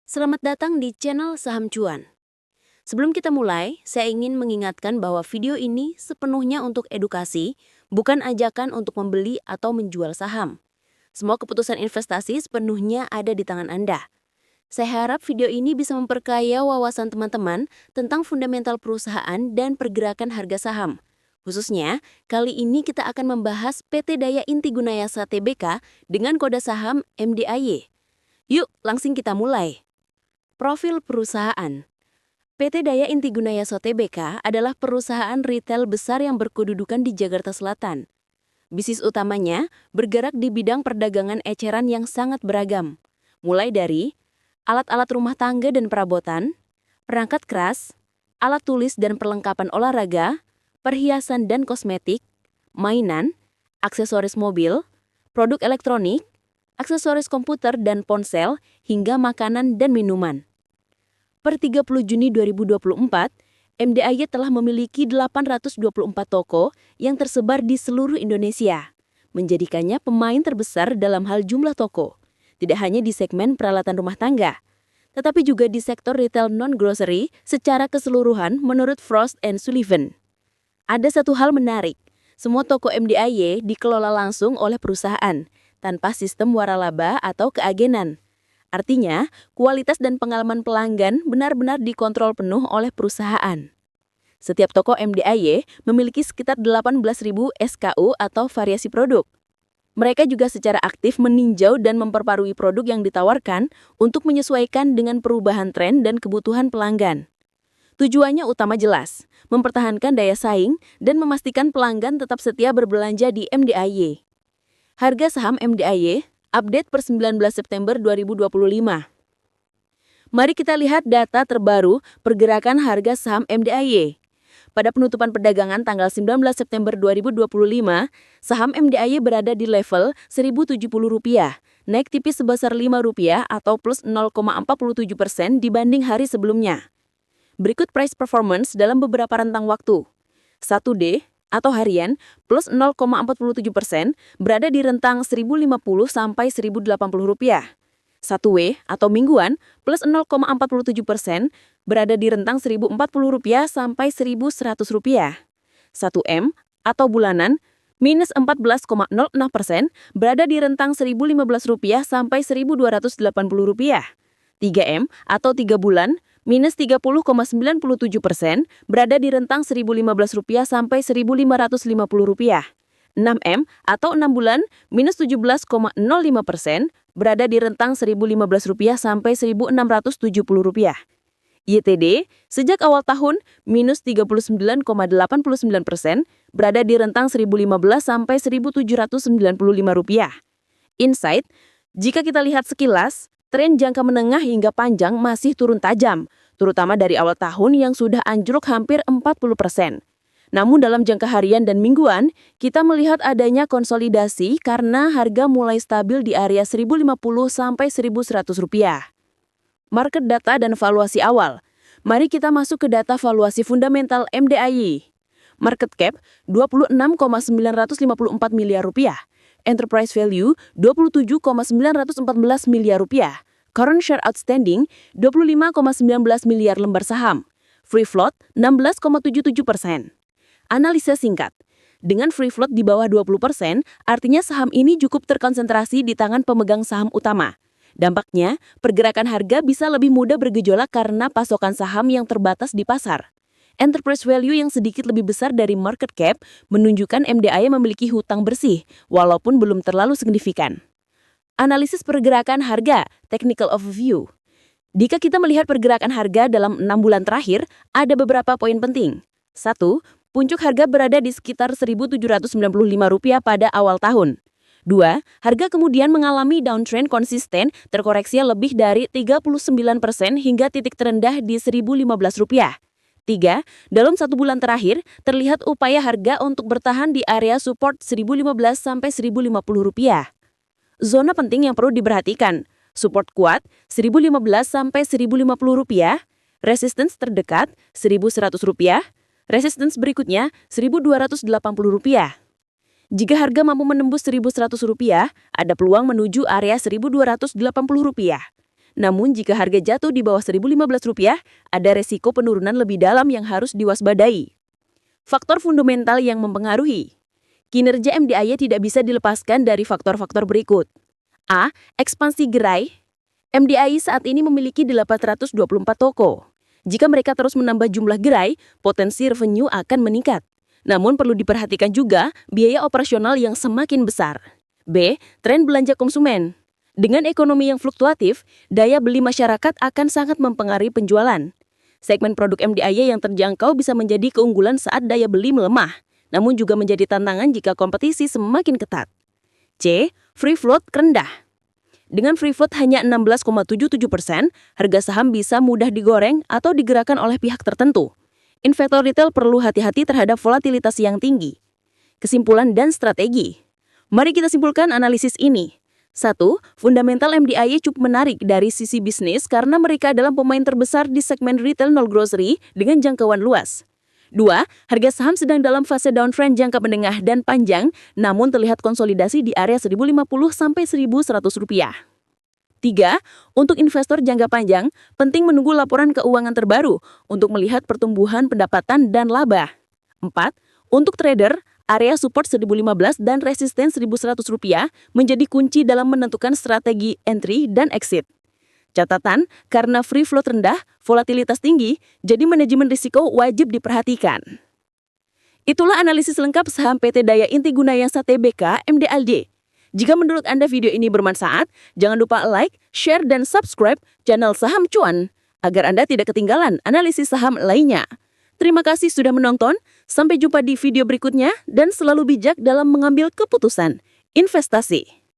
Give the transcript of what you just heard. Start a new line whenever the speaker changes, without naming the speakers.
Selamat datang di channel Saham Cuan. Sebelum kita mulai, saya ingin mengingatkan bahwa video ini sepenuhnya untuk edukasi, bukan ajakan untuk membeli atau menjual saham. Semua keputusan investasi sepenuhnya ada di tangan Anda. Saya harap video ini bisa memperkaya wawasan teman-teman tentang fundamental perusahaan dan pergerakan harga saham. Khususnya, kali ini kita akan membahas PT Daya Inti Gunayasa Tbk dengan kode saham MDAY. Yuk, langsung kita mulai. Profil perusahaan. PT Daya Inti Gunayasa Tbk adalah perusahaan retail besar yang berkedudukan di Jakarta Selatan. Bisnis utamanya bergerak di bidang perdagangan eceran yang sangat beragam, mulai dari alat-alat rumah tangga dan perabotan, perangkat keras, alat tulis dan perlengkapan olahraga, perhiasan dan kosmetik, mainan, aksesoris mobil, produk elektronik, aksesoris komputer dan ponsel, hingga makanan dan minuman. Per 30 Juni 2024, MDAY telah memiliki 824 toko yang tersebar di seluruh Indonesia, menjadikannya pemain terbesar dalam hal jumlah toko, tidak hanya di segmen peralatan rumah tangga, tetapi juga di sektor retail non-grocery secara keseluruhan menurut Frost & Sullivan. Ada satu hal menarik, semua toko MDAY dikelola langsung oleh perusahaan, tanpa sistem waralaba atau keagenan. Artinya, kualitas dan pengalaman pelanggan benar-benar dikontrol penuh oleh perusahaan. Setiap toko MDAY memiliki sekitar 18.000 SKU atau variasi produk. Mereka juga secara aktif meninjau dan memperbarui produk yang ditawarkan untuk menyesuaikan dengan perubahan tren dan kebutuhan pelanggan. Tujuannya utama jelas, mempertahankan daya saing dan memastikan pelanggan tetap setia berbelanja di MDAY. Harga saham MDAY update per 19 September 2025. Mari kita lihat data terbaru pergerakan harga saham MDAY. Pada penutupan perdagangan tanggal 19 September 2025, saham MDAY berada di level Rp1.070, naik tipis sebesar Rp5 atau plus 0,47% dibanding hari sebelumnya. Berikut price performance dalam beberapa rentang waktu. 1D atau harian plus 0,47% berada di rentang Rp1.050 sampai Rp1.080. 1W atau mingguan plus 0,47% berada di rentang Rp1.040 sampai Rp1.100. 1M atau bulanan minus 14,06% berada di rentang Rp1.015 sampai Rp1.280. 3M atau 3 bulan minus 30,97% berada di rentang Rp1.015 sampai Rp1.550. 6M atau 6 bulan minus 17,05% berada di rentang Rp1.015 sampai Rp1.670. YTD sejak awal tahun minus 39,89% berada di rentang Rp1.015 sampai Rp1.795. Insight, jika kita lihat sekilas, tren jangka menengah hingga panjang masih turun tajam, terutama dari awal tahun yang sudah anjlok hampir 40%. Namun dalam jangka harian dan mingguan, kita melihat adanya konsolidasi karena harga mulai stabil di area Rp1.050 sampai Rp1.100. Market data dan valuasi awal. Mari kita masuk ke data valuasi fundamental MDAY. Market cap Rp26,954 miliar. Enterprise value Rp27,914 miliar. Current share outstanding 25,19 miliar lembar saham. Free float 16,77%. Analisa singkat. Dengan free float di bawah 20%, artinya saham ini cukup terkonsentrasi di tangan pemegang saham utama. Dampaknya, pergerakan harga bisa lebih mudah bergejolak karena pasokan saham yang terbatas di pasar. Enterprise value yang sedikit lebih besar dari market cap menunjukkan MDAY memiliki hutang bersih, walaupun belum terlalu signifikan. Analisis pergerakan harga, technical overview. Jika kita melihat pergerakan harga dalam 6 bulan terakhir, ada beberapa poin penting. 1. Puncak harga berada di sekitar Rp1.795 pada awal tahun. 2. Harga kemudian mengalami downtrend konsisten terkoreksi lebih dari 39% hingga titik terendah di Rp1.015. 3. Dalam 1 bulan terakhir, terlihat upaya harga untuk bertahan di area support Rp1.015 sampai Rp1.050. Zona penting yang perlu diperhatikan. Support kuat Rp1.015 sampai Rp1.050. Resistance terdekat Rp1.100. Resistance berikutnya Rp1.280. Jika harga mampu menembus Rp1.100, ada peluang menuju area Rp1.280. Namun jika harga jatuh di bawah Rp1.015, ada resiko penurunan lebih dalam yang harus diwaspadai. Faktor fundamental yang mempengaruhi. Kinerja MDIY tidak bisa dilepaskan dari faktor-faktor berikut. A. Ekspansi gerai. MDIY saat ini memiliki 824 toko. Jika mereka terus menambah jumlah gerai, potensi revenue akan meningkat. Namun perlu diperhatikan juga biaya operasional yang semakin besar. B. Tren belanja konsumen. Dengan ekonomi yang fluktuatif, daya beli masyarakat akan sangat mempengaruhi penjualan. Segmen produk MDIY yang terjangkau bisa menjadi keunggulan saat daya beli melemah, namun juga menjadi tantangan jika kompetisi semakin ketat. C. Free float rendah. Dengan free float hanya 16,77%, harga saham bisa mudah digoreng atau digerakkan oleh pihak tertentu. Investor retail perlu hati-hati terhadap volatilitas yang tinggi. Kesimpulan dan strategi. Mari kita simpulkan analisis ini. 1. Fundamental MDIY cukup menarik dari sisi bisnis karena mereka adalah pemain terbesar di segmen retail non-grocery dengan jangkauan luas. 2. Harga saham sedang dalam fase downtrend jangka menengah dan panjang, namun terlihat konsolidasi di area Rp1.050 sampai Rp1.100. 3. Untuk investor jangka panjang, penting menunggu laporan keuangan terbaru untuk melihat pertumbuhan pendapatan dan laba. 4. Untuk trader, area support Rp1.015 dan resisten Rp1.100 menjadi kunci dalam menentukan strategi entry dan exit. Catatan, karena free float rendah, volatilitas tinggi, jadi manajemen risiko wajib diperhatikan. Itulah analisis lengkap saham PT Daya Inti Gunayasa Tbk MDLD. Jika menurut Anda video ini bermanfaat, jangan lupa like, share, dan subscribe channel Saham Cuan, agar Anda tidak ketinggalan analisis saham lainnya. Terima kasih sudah menonton, sampai jumpa di video berikutnya, dan selalu bijak dalam mengambil keputusan investasi.